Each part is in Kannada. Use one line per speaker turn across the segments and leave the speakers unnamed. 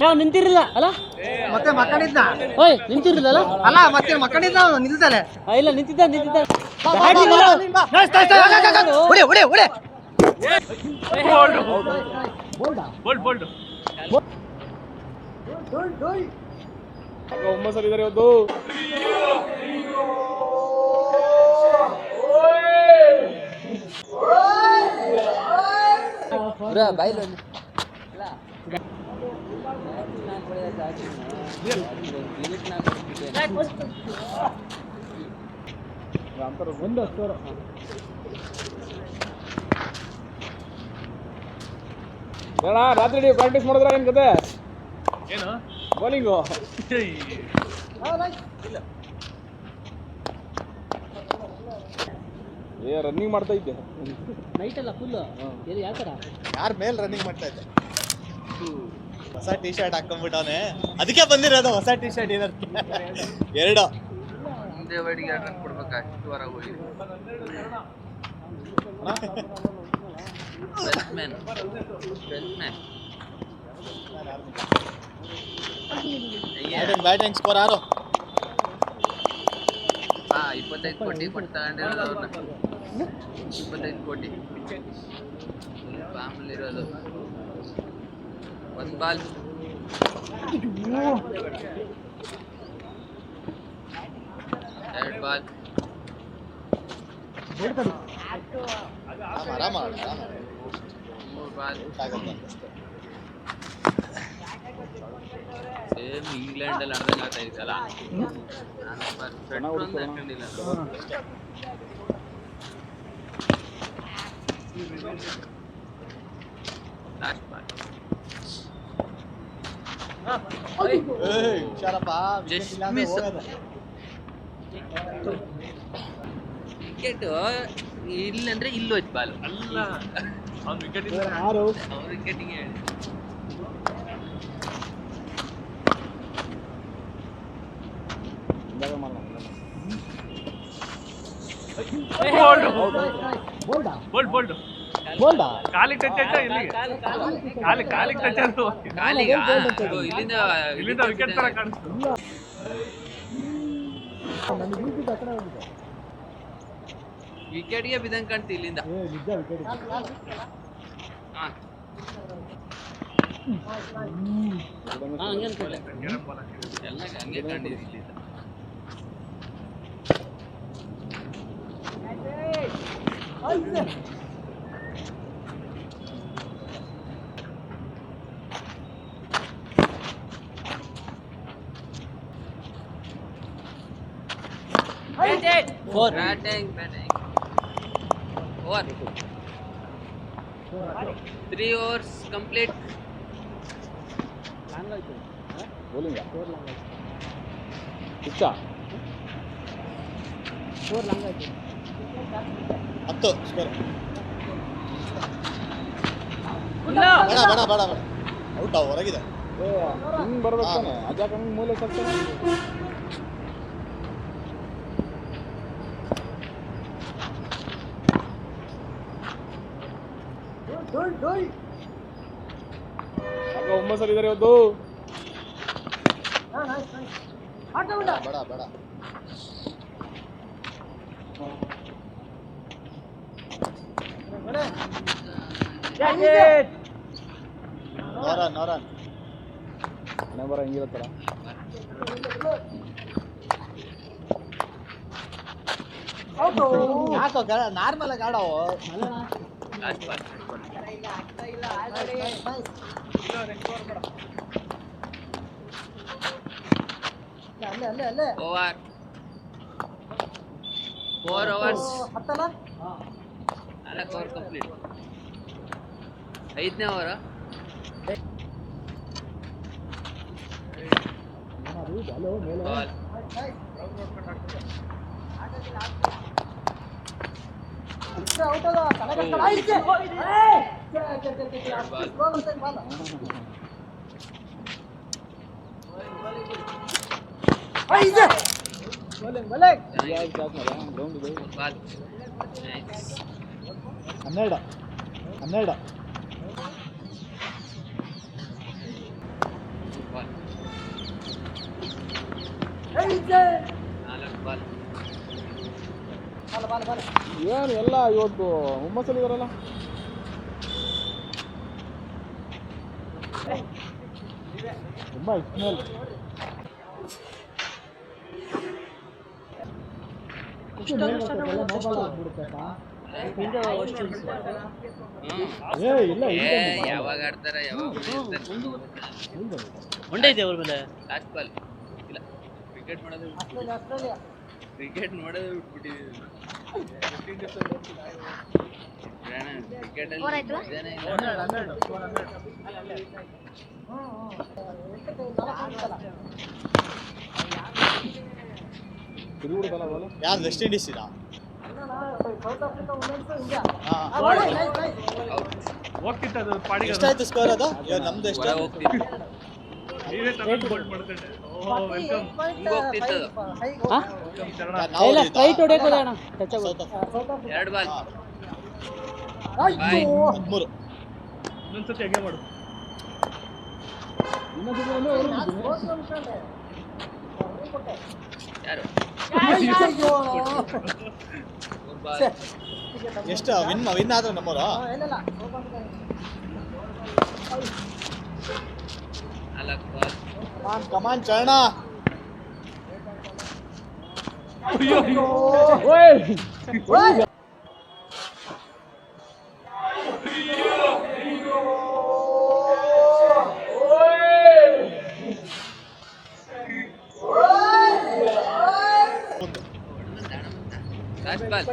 ನಾವು ನಿಂತಿರಲಿಲ್ಲ ಅಲ್ಲ
ಮತ್ತೆ ಮಕ್ಕಳಿದ್ದ
ಓಯ್ ನಿಂತಿರಲಿಲ್ಲ
ಅಲ್ಲ ಮತ್ತೆ ಮಕ್ಕಳಿದ್ದ ನಿಲ್ತಾನೆ
ಇಲ್ಲ ನಿಂತಿದ್ದ
ಒಮ್ಮೆ ಇದ್ದಾರೆ ಇವತ್ತು
ಬಾಯ್ಲು ಒಂದು ಸ್ಕೋರ್
ಬೇಡ ರಾತ್ರಿ ಪ್ರಾಕ್ಟೀಸ್ ಮಾಡಿದ್ರ ಏನ್ ಕತೆ ಏನು ಬೌಲಿಂಗು ಏ ರನ್ನಿಂಗ್ ಮಾಡ್ತಾ ಇದ್ದೆ
ನೈಟ್ ಅಲ್ಲ ಫುಲ್ ಯಾವ ಥರ
ಯಾರ ಮೇಲ್ ರನ್ನಿಂಗ್ ಮಾಡ್ತಾ ಇದ್ದೆ ಹೊಸ ಟಿ ಶರ್ಟ್ ಹಾಕೊಂಡ್ಬಿಟ್ಟವನೆ ಅದಕ್ಕೆ ಬಂದಿರೋದು ಹೊಸ ಟಿ ಶರ್ಟ್ ಎರಡು
ಒಂದೇ ಬಡಿಗೆ ರನ್ ಕೊಡ್ಬೇಕು ಅಷ್ಟು ಹೊರಗೆ ಹೋಗಿ
ಬ್ಯಾಟಿಂಗ್ ಸ್ಕೋರ್ ಯಾರು
25 ಕೋಟಿ ಕೊಟ್ಟು ತಗೊಂಡಿರೋದು ಅವ್ರನ್ನ 25 ಕೋಟಿ ಫ್ಯಾಮಿಲಿ ಇರೋದು ಒಂದು ಬಾಲ್ ಎರಡು ಬಾಲ್ ಮೂರು ಬಾಲ್ ಸೇಮ್ ಇಂಗ್ಲೆಂಡ್ ಅಲ್ಲಿ ಆಡ್ದಂಗೆ ಆಗ್ತಾ ಇದ್ದಲ್ಲ ಹಾಕೊಂಡಿಲ್ಲ ಲಾಸ್ಟ್ ಬಾಲ್ ವಿಕೆಟ್ ಇಲ್ಲಂದ್ರೆ ಇಲ್ಲಿ ಹೋಯ್ತು ಬಾಲ್ ಅಲ್ಲ ಅವ್ನ ವಿಕೆಟಿಗೆ ಹೇಳಿ
ಕಾಲಿಗೆ ಟಚ್ ಆಯ್ತಾ ಇಲ್ಲಿಗೆ ಕಾಲಿಗೆ ಟಚ್ ಆಯ್ತು ಇಲ್ಲಿಂದ ವಿಕೆಟ್ ತರ ಕಾಣಿಸ್ತು
ವಿಕೆಟ್ಗೆ ಬಿದ್ದಂಗೆ ಕಾಣ್ತಿ ಇಲ್ಲಿಂದ ಎಲ್ಲ ಹಂಗೆ ಕಂಡಿದ್ದು ಇಲ್ಲಿಂದ
Four.
Batting. Over. 3 overs complete.
Bowling ಪಿಚ್ಚ
4 ಲಾಂಗ್ ಆಯ್ತು
10 ಸ್ಕೋರ್ ಬೇಡ ಔಟ್ ಹೊರಗಿದೆ
ಹಿಂಗ್ ಬರ್ಬೇಕಾನೆ ಅದ್ಯಾಕೆ ಹಂಗೆ ಮೂಲೆ ಕಟ್ತಾನೆ ಒಮ್ಮೆ ಇದ್ದಾರೆ ಇವತ್ತು
ಬೇಡ ನೋರನ್
ಮನೆ ಬರ ಹೆಂಗಿರತ್ತಲ್ಲ
ಯಾಕೋ ನಾರ್ಮಲ್ ಆಗಿ ಆಡೋ
Last ball. Over. 4 overs. 4 over complete. 5ನೇ ಓವರ್ ಬಾಲ್ 4 ಬಾಲ್
ಏನು ಎಲ್ಲ ಇವತ್ತು ಹುಮ್ಮಸ್ಸಲ್ಲಿ ಇದಾರಲ್ಲ. ತುಂಬ ಇಸ್ಮೇಲ್
ಯಾವಾಗ ಆಡ್ತಾರೆ ಯಾವಾಗ
ಒಂದೇ ಇದೆ ಅವ್ರ ಮೇಲೆ.
ಲಾಸ್ಟ್ ಬಾಲ್ ಇಲ್ಲ ಕ್ರಿಕೆಟ್ ಮಾಡೋದು ಕ್ರಿಕೆಟ್ ನೋಡೋದು ಬಿಟ್ಬಿಟ್ಟಿದ್ದೀವಿ. ಕ್ರಿಕೆಟ್ ಅಲ್ಲಿ ಇದೇನೇ ಇಲ್ಲ.
ತಿರುಗುಡ್ದಲ್ಲ ಬಾಲು.
ಯಾರು ವೆಸ್ಟ್ ಇಂಡೀಸ್ ಇದಾ? ಎಷ್ಟಾಯ್ತು ಸ್ಕೋರ್ ಅದು? ಇವಾಗ ನಮ್ದು ಎಷ್ಟು?
ಹೊರ ಹೋಗ್ತಿತ್ತು
ಇಲ್ಲ ಸ್ಟ್ರೈಟ್ ಹೊಡೆಯಕ್ಕೆ ಹೋದಣ್ಣ. Touch
South Africa.
2 ಬಾಲ್
13.
ಇನ್ನೊಂದ್ಸತಿ ಹಾಗೆ ಮಾಡು.
ಯಾರು 3 ಬಾಲ್
ಎಷ್ಟು ವಿನ್ ಆದ್ರೆ ನಮ್ಮವರು?
4 ಬಾಲ್
ಕಮಾನ್ ಚರಣ.
ಲಾಸ್ಟ್ ಬಾಲ್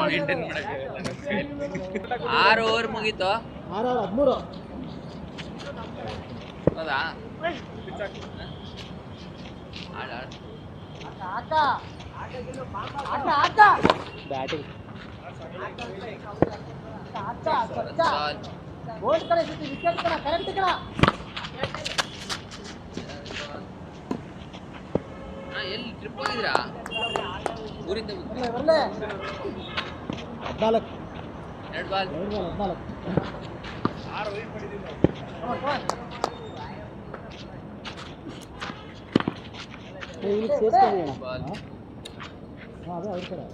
ಮೇಂಟೈನ್ ಮಾಡಕ್ಕೆ 6 ಓವರ್ ಮುಗೀತು.
13.
ಹೌದಾ
ಬ್ಯಾಟಿಂಗ್
ಎಲ್ಲಿ ಟ್ರಿಪ್ ಹೋಗಿದ್ರಾ? ಊರಿಂದ
14.
2 ಬಾಲ್
6 ವೈಟ್ ಮಾಡಿದ್ದೀವಿ ನಾವು.
ಬಾಲ್
ಅದೇ ಅವ್ರ ಕಡೆ.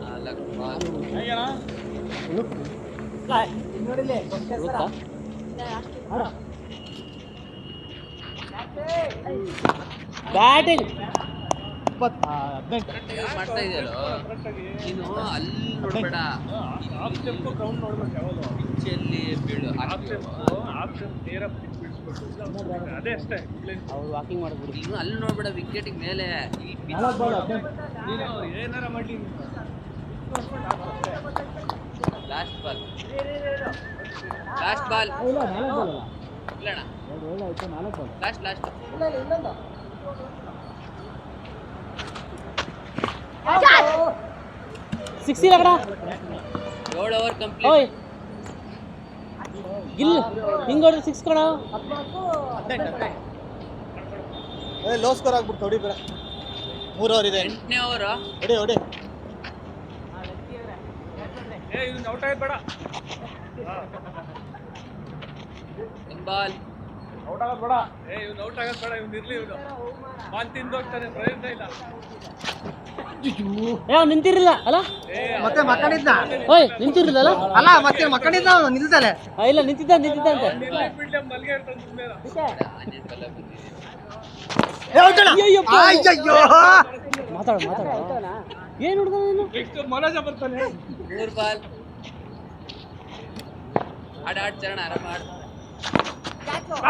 4 ಬಾಲ್
ಬ್ಯಾಟಿಂಗ್
ಕರೆಕ್ಟಾಗಿ ಮಾಡ್ತಾ ಇದೆಯಲ್ಲೋ ನೀನು. ಅಲ್ಲಿ ನೋಡ್ಬೇಡ, ಪಿಚ್ಚಲ್ಲಿ ಬೀಳು
ಅದೇ ಅಷ್ಟೇ.
ಅವ್ರು ವಾಕಿಂಗ್ ಮಾಡ್ಬಿಡಿ.
ನೀನು ಅಲ್ಲಿ ನೋಡ್ಬೇಡ, ವಿಕೆಟಿಗೆ ಮೇಲೆ ಈ
ಏನಾರ ಮಾಡಿ.
ಲಾಸ್ಟ್ ಬಾಲ್ ಲಾಸ್ಟ್ ಬಾಲ್
ಇಲ್ಲ 4 ಬಾಲ್ ಅಲ್ಲ.
ಇಲ್ಲಣ್ಣ
ಆಯ್ತು 4 ಬಾಲ್.
ಲಾಸ್ಟ್
ಸಿಕ್ಸ್ ಇಲ್ಲ ಕಡ.
7 ಓವರ್
ಓಯ್
ಕಂಪ್ಲೀಟ್.
ಗಿಲ್ ಹಿಂಗ್ ಹೊಡೆದ್ರೆ 6 ಕಡ.
ಲೋ ಸ್ಕೋರ್ ಆಗ್ಬಿಟ್ಟು ಹೊಡಿ ಬೇಡ. 3 ಓವರ್ ಇದೆ.
8ನೇ ಓವರ್
ಹೊಡಿ.
ಇದನ್ನ ಔಟ್ ಆಯ್ತು ಬೇಡ.
1 ಬಾಲ್
ಔಟ್ ಆಗೋದು ಬೇಡ. ಇವ್ನು ಔಟ್ ಆಗೋದು ಬೇಡ. ಇವ್ನು ಇರ್ಲಿ. ಇವನು ಬಾಲ್ ತಿಂದು ಹೋಗ್ತಾನೆ. ಪ್ರಯೋಜನ ಇಲ್ಲ.
ನಿಂತಿರಲಿಲ್ಲ ಅಲ್ಲ.
ಮತ್ತೆ ಮಕ್ಕಳಿದ್ದ
ಓಯ್ ನಿಂತಿರಲಿಲ್ಲ ಅಲ್ಲ.
ಅಲ್ಲ ಮತ್ತೆ ಮಕ್ಕಳಿದ್ದ ಅವನು ನಿಲ್ತಾನೆ.
ಇಲ್ಲ ನಿಂತಿದ್ದ ಅಂತೆ.
ಮಲ್ಗೆ ಇರ್ತಾನೆ ಸುಮ್ಮನೆ.
ಆಂಜನೇಯ ಬಲ ಬಿದ್ದಿದೆ.
ಅಯ್ಯಯ್ಯೋ
ಮಾತಾಡ ಏನು ಹುಡುಗ ನೀನು.
ನೆಕ್ಸ್ಟ್ ಮನೋಜ ಬರ್ತಾನೆ.
3 ಬಾಲ್ ಆಡ್ ಚರಣ ಆರಾಮ ಆಡ್. 4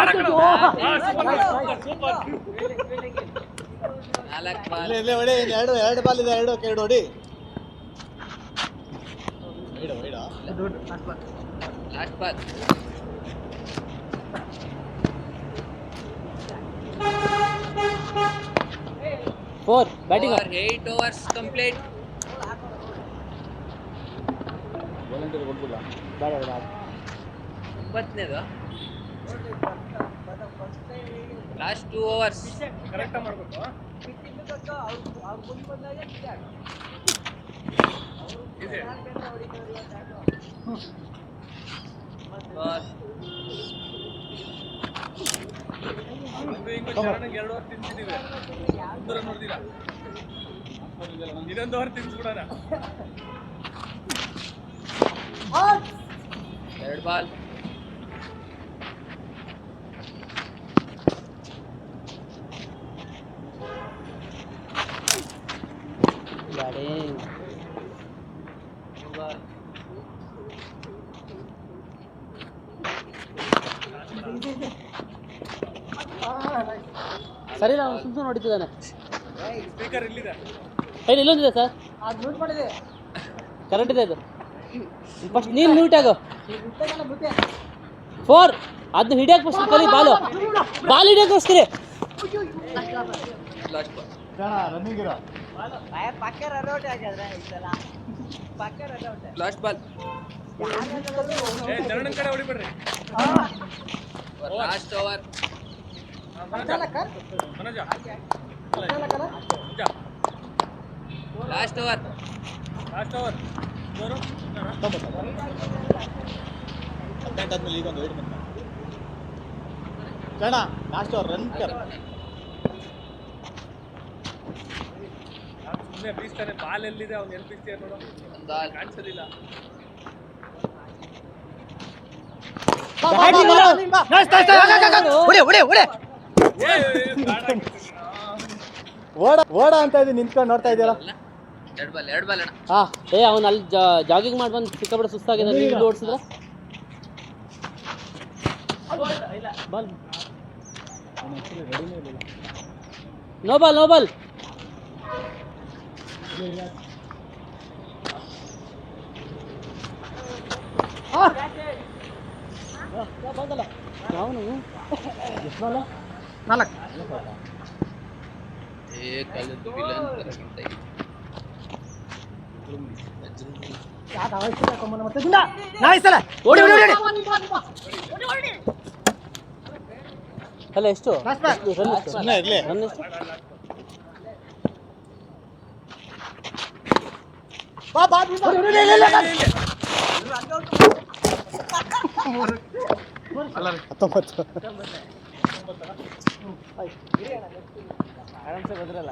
ಬಾಲ್
ಇಲ್ಲೇ ಹೊಡಿ. 2 ಬಾಲ್ ಇದೆ. 2 2 ಹೊಡಿ.
Last ball
4 batting.
8 overs complete.
Volunteer ಕೊಡ್ಬಿಡ.
ಬೇಡ
9ನೇದು ಲಾಸ್ಟ್ 2 ಓವರ್ಸ್.
ಕರೆಕ್ಟಾಗಿ ಮಾಡ್ಬೇಕು.
ಬಾಲ್
ಎರಡು ಓವರ್ ತಿನ್ಸಿದೀವಿ ದೂರ ನೋಡ್ದಿಲ್ಲ ಇದೊಂದು ಓವರ್ ತಿನ್ಸ್ಬಿಡೋಣ
2 ಬಾಲ್
ಬ್ಯಾಟಿಂಗ್
3 ಬಾಲ್
ಸರಿ ನಾವು ಸುಮ್ಮನೆ ನೋಡ್ತಿದ್ದಾನೆ.
ಸ್ಪೀಕರ್ ಇಲ್ಲಿದೆ.
ಇಲ್ಲೊಂದಿದೆ ಸರ್,
ಅದು ಮ್ಯೂಟ್ ಮಾಡಿದೆ.
ಕರೆಂಟ್ ಇದೆ ಇದು. ಫಸ್ಟ್ ನೀನು ಮ್ಯೂಟ್ ಆಗೋ. 4 ಅದನ್ನ ಹಿಡಿಯಕ್ಕೆ ಫಸ್ಟ್ ಕಲಿ. ಬಾಲ್ ಹಿಡಿಯೋಕ್ಕೋಸ್ಕರ
ಲಾಸ್ಟ್ ಬಾಲ್
ರನ್ನಿಂಗ್ ಇರೋ
ಲಾಸ್ಟ್ ಬಾಲ್
ಚರಣನ್ ಕಡೆ ಹೊಡಿಬಿಡ್ರಿ.
ಲಾಸ್ಟ್ ಓವರ್
ಮನೋಜ
last over
last over score
18 ಆದ್ಮೇಲೆ ಈಗ ಒಂದು ವೇಟ್ ಬಂತ ಕಣ ಲಾಸ್ಟ್ ಓವರ್ ರನ್ ಕರ್
ಸುಮ್ಮನೆ ಬೀಸ್ತಾನೆ. ಬಾಲ್ ಎಲ್ಲಿದೆ ಅವ್ನು ಎಲ್ಲಿ ಬೀಸ್ತೀಯ ನೋಡು,
ಒಂದು ಬಾಲ್
ಕಾಣಿಸೋದಿಲ್ಲ.
ಓಡ ಅಂತ ಇದೀನಿ, ನಿಂತ್ಕೊಂಡು ನೋಡ್ತಾ ಇದೀರಾ.
2 ಬಾಲ್ 2 ಬಾಲ್ ಅಣ್ಣ.
ಅವನು ಅಲ್ಲಿ ಜಾಗಿಂಗ್ ಮಾಡಿ ಬಂದು ಸಿಕ್ಕಾಬಿಡ ಸುಸ್ತಾಗಿದೆ. ನೀವು ಓಡಿಸಿದ್ರೆ ball no ball no ball. ಅವನು
ನಾಲ್ಕು
ಕಲ್ಲದ್ದು ವಿಲನ್ ತರಕ್ಕಿಂತ ಇದು.
ಅಲ್ಲ ಎಷ್ಟು
Last ball.
ರನ್ ಎಷ್ಟು?
ಸುಮ್ಮನೆ ಇರ್ಲಿ.
ರನ್ ಎಷ್ಟು? ಆರಾಮ್ಸೆ ಬಂದ್ರಲ್ಲ.